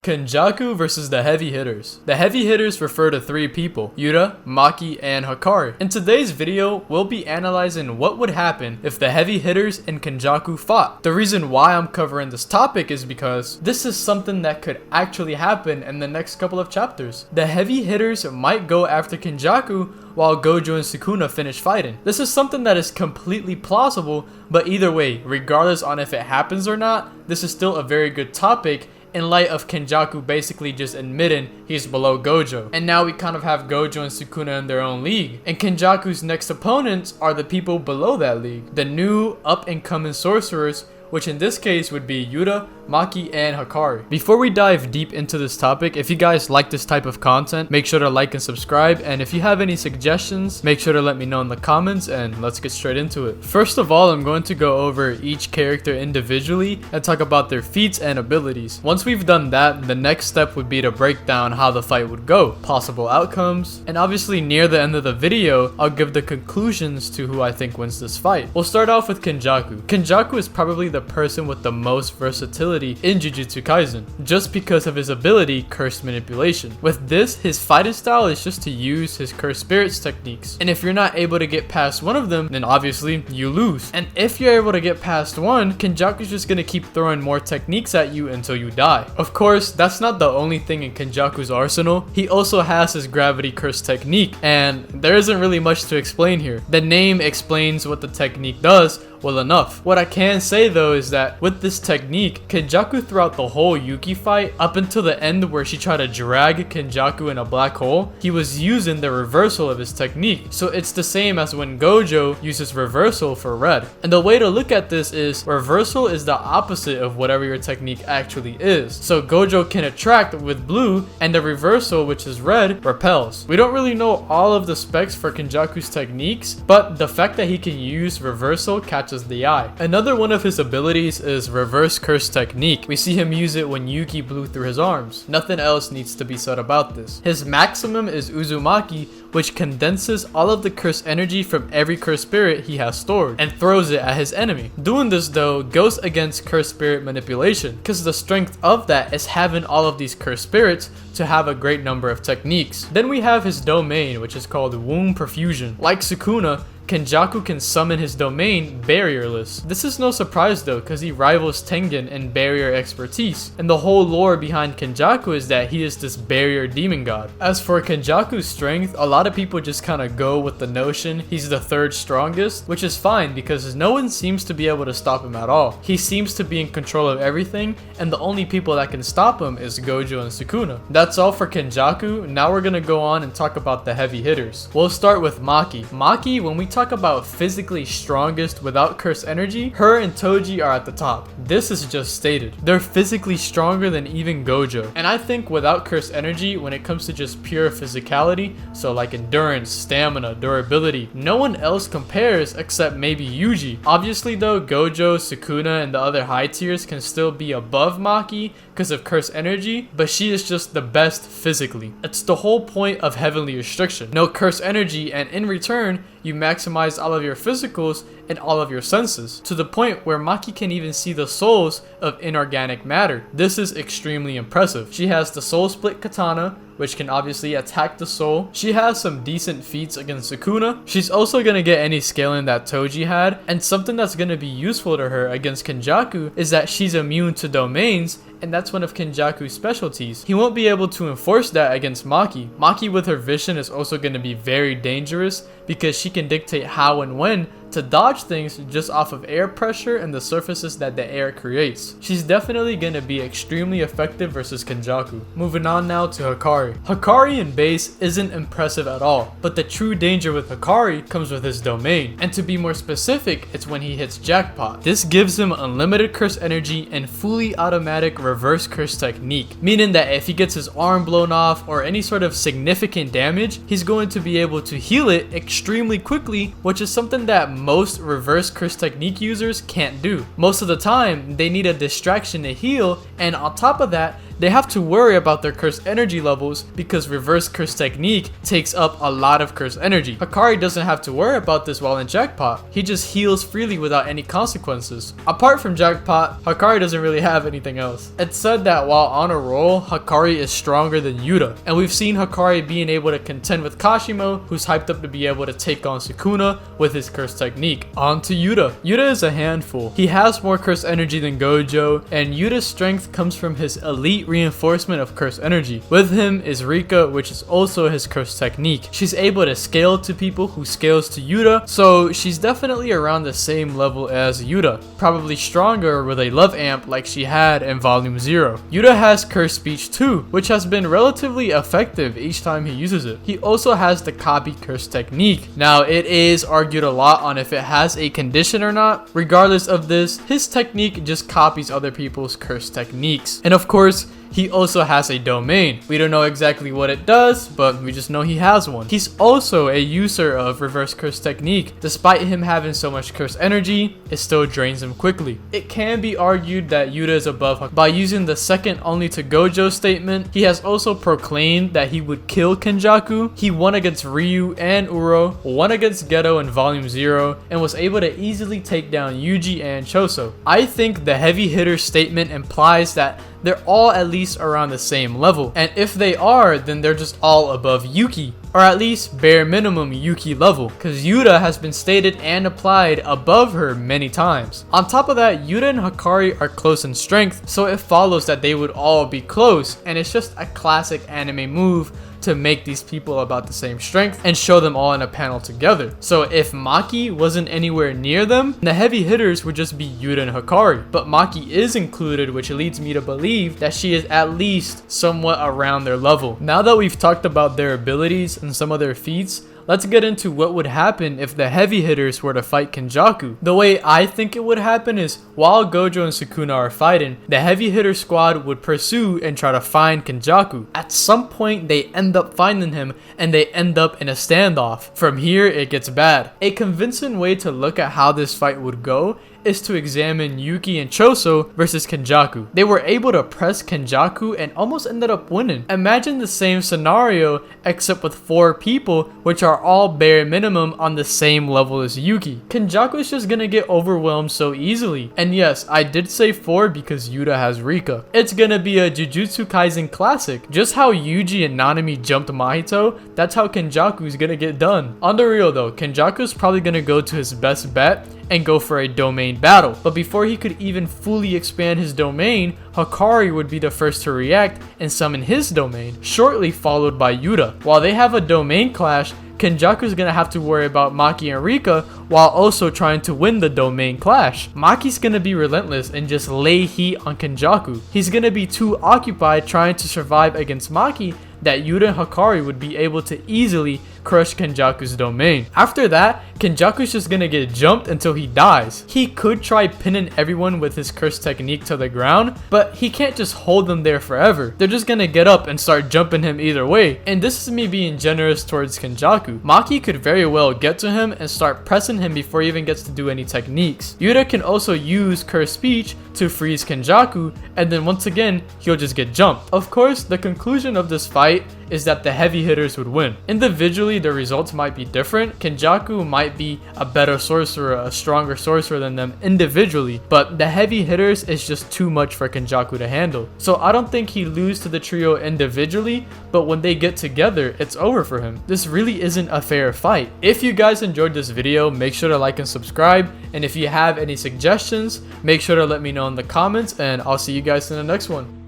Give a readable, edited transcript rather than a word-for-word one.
Kenjaku versus the heavy hitters. The heavy hitters refer to three people: Yuta, Maki, and Hikari. In today's video, we'll be analyzing what would happen if the heavy hitters and Kenjaku fought. The reason why I'm covering this topic is because this is something that could actually happen in the next couple of chapters. The heavy hitters might go after Kenjaku while Gojo and Sukuna finish fighting. This is something that is completely plausible, but either way, regardless on if it happens or not, this is still a very good topic in light of Kenjaku basically just admitting he's below Gojo. And now we kind of have Gojo and Sukuna in their own league. And Kenjaku's next opponents are the people below that league, the new up-and-coming sorcerers, which in this case would be Yuta, Maki, and Hikari. Before we dive deep into this topic, if you guys like this type of content, make sure to like and subscribe, and if you have any suggestions, make sure to let me know in the comments, and let's get straight into it. First of all, I'm going to go over each character individually and talk about their feats and abilities. Once we've done that, the next step would be to break down how the fight would go, possible outcomes, and obviously near the end of the video, I'll give the conclusions to who I think wins this fight. We'll start off with Kenjaku. Kenjaku is probably the person with the most versatility in Jujutsu Kaisen, just because of his ability, Curse Manipulation. With this, his fighting style is just to use his Cursed Spirits techniques, and if you're not able to get past one of them, then obviously you lose. And if you're able to get past one, Kenjaku's just gonna keep throwing more techniques at you until you die. Of course, that's not the only thing in Kenjaku's arsenal. He also has his Gravity Curse technique, and there isn't really much to explain here. The name explains what the technique does well enough. What I can say though is that with this technique, Kenjaku throughout the whole Yuki fight, up until the end where she tried to drag Kenjaku in a black hole, he was using the reversal of his technique. So it's the same as when Gojo uses reversal for red. And the way to look at this is reversal is the opposite of whatever your technique actually is. So Gojo can attract with blue, and the reversal, which is red, repels. We don't really know all of the specs for Kenjaku's techniques, but the fact that he can use reversal catches the eye. Another one of his abilities is Reverse Curse technique. We see him use it when Yuki blew through his arms. Nothing else needs to be said about this. His maximum is Uzumaki, which condenses all of the curse energy from every curse spirit he has stored and throws it at his enemy. Doing this though goes against curse spirit manipulation, because the strength of that is having all of these curse spirits to have a great number of techniques. Then we have his domain, which is called Womb Perfusion. Like Sukuna, Kenjaku can summon his domain barrierless. This is no surprise though, because he rivals Tengen in barrier expertise, and the whole lore behind Kenjaku is that he is this barrier demon god. As for Kenjaku's strength, a lot of people just kind of go with the notion he's the third strongest, which is fine because no one seems to be able to stop him at all. He seems to be in control of everything, and the only people that can stop him is Gojo and Sukuna. That's all for Kenjaku. Now we're gonna go on and talk about the heavy hitters. We'll start with Maki. Maki, when we talk about physically strongest without curse energy, her and Toji are at the top. This is just stated. They're physically stronger than even Gojo. And I think without curse energy, when it comes to just pure physicality, so like endurance, stamina, durability, no one else compares except maybe Yuji. Obviously though, Gojo, Sukuna, and the other high tiers can still be above Maki because of curse energy, but she is just the best physically. It's the whole point of heavenly restriction. No curse energy, and in return, you maximize all of your physicals and all of your senses, to the point where Maki can even see the souls of inorganic matter. This is extremely impressive. She has the Soul Split Katana, which can obviously attack the soul. She has some decent feats against Sukuna. She's also gonna get any scaling that Toji had, and something that's gonna be useful to her against Kenjaku is that she's immune to domains, and that's one of Kenjaku's specialties. He won't be able to enforce that against Maki. Maki with her vision is also going to be very dangerous because she can dictate how and when to dodge things just off of air pressure and the surfaces that the air creates. She's definitely going to be extremely effective versus Kenjaku. Moving on now to Hikari. Hikari in base isn't impressive at all, but the true danger with Hikari comes with his domain. And to be more specific, it's when he hits jackpot. This gives him unlimited curse energy and fully automatic reverse curse technique, meaning that if he gets his arm blown off or any sort of significant damage, he's going to be able to heal it extremely quickly, which is something that most reverse curse technique users can't do. Most of the time, they need a distraction to heal, and on top of that, they have to worry about their curse energy levels because reverse curse technique takes up a lot of curse energy. Hakari doesn't have to worry about this while in Jackpot. He just heals freely without any consequences. Apart from Jackpot, Hakari doesn't really have anything else. It's said that while on a roll, Hakari is stronger than Yuta, and we've seen Hakari being able to contend with Kashimo, who's hyped up to be able to take on Sukuna with his curse technique. On to Yuta. Yuta is a handful. He has more curse energy than Gojo, and Yuta's strength comes from his elite reinforcement of curse energy. With him is Rika, which is also his curse technique. She's able to scale to people who scales to Yuta, so she's definitely around the same level as Yuta, probably stronger with a love amp like she had in Volume 0. Yuta has curse speech too, which has been relatively effective each time he uses it. He also has the copy curse technique. Now, it is argued a lot on if it has a condition or not. Regardless of this, his technique just copies other people's curse techniques. And of course, he also has a domain. We don't know exactly what it does, but we just know he has one. He's also a user of reverse curse technique. Despite him having so much curse energy, it still drains him quickly. It can be argued that Yuta is above Hakari. By using the second only to Gojo statement, he has also proclaimed that he would kill Kenjaku. He won against Ryu and Uro, won against Geto in Volume 0, and was able to easily take down Yuji and Choso. I think the heavy hitter statement implies that they're all at least around the same level, and if they are, then they're just all above Yuki, or at least bare minimum Yuki level, because Yuta has been stated and applied above her many times. On top of that, Yuta and Hakari are close in strength, so it follows that they would all be close, and it's just a classic anime move to make these people about the same strength and show them all in a panel together. So if Maki wasn't anywhere near them, the heavy hitters would just be Yuta and Hakari. But Maki is included, which leads me to believe that she is at least somewhat around their level. Now that we've talked about their abilities and some of their feats, let's get into what would happen if the heavy hitters were to fight Kenjaku. The way I think it would happen is while Gojo and Sukuna are fighting, the heavy hitter squad would pursue and try to find Kenjaku. At some point, they end up finding him and they end up in a standoff. From here, it gets bad. A convincing way to look at how this fight would go is to examine Yuki and Choso versus Kenjaku. They were able to press Kenjaku and almost ended up winning. Imagine the same scenario except with 4 people, which are all bare minimum on the same level as Yuki. Kenjaku is just gonna get overwhelmed so easily. And yes, I did say 4 because Yuta has Rika. It's gonna be a Jujutsu Kaisen classic. Just how Yuji and Nanami jumped Mahito, that's how Kenjaku is gonna get done. On the real though, Kenjaku is probably gonna go to his best bet and go for a domain battle. But before he could even fully expand his domain, Hakari would be the first to react and summon his domain, shortly followed by Yuta. While they have a domain clash, Kenjaku is gonna have to worry about Maki and Rika while also trying to win the domain clash. Maki's gonna be relentless and just lay heat on Kenjaku. He's gonna be too occupied trying to survive against Maki that Yuta and Hakari would be able to easily crush Kenjaku's domain. After that, Kenjaku's just gonna get jumped until he dies. He could try pinning everyone with his curse technique to the ground, but he can't just hold them there forever. They're just gonna get up and start jumping him either way. And this is me being generous towards Kenjaku. Maki could very well get to him and start pressing him before he even gets to do any techniques. Yuta can also use curse speech to freeze Kenjaku, and then once again, he'll just get jumped. Of course, the conclusion of this fight is that the heavy hitters would win. Individually, the results might be different. Kenjaku might be a better sorcerer, a stronger sorcerer than them individually, but the heavy hitters is just too much for Kenjaku to handle. So I don't think he loses to the trio individually, but when they get together, it's over for him. This really isn't a fair fight. If you guys enjoyed this video, make sure to like and subscribe, and if you have any suggestions, make sure to let me know in the comments, and I'll see you guys in the next one.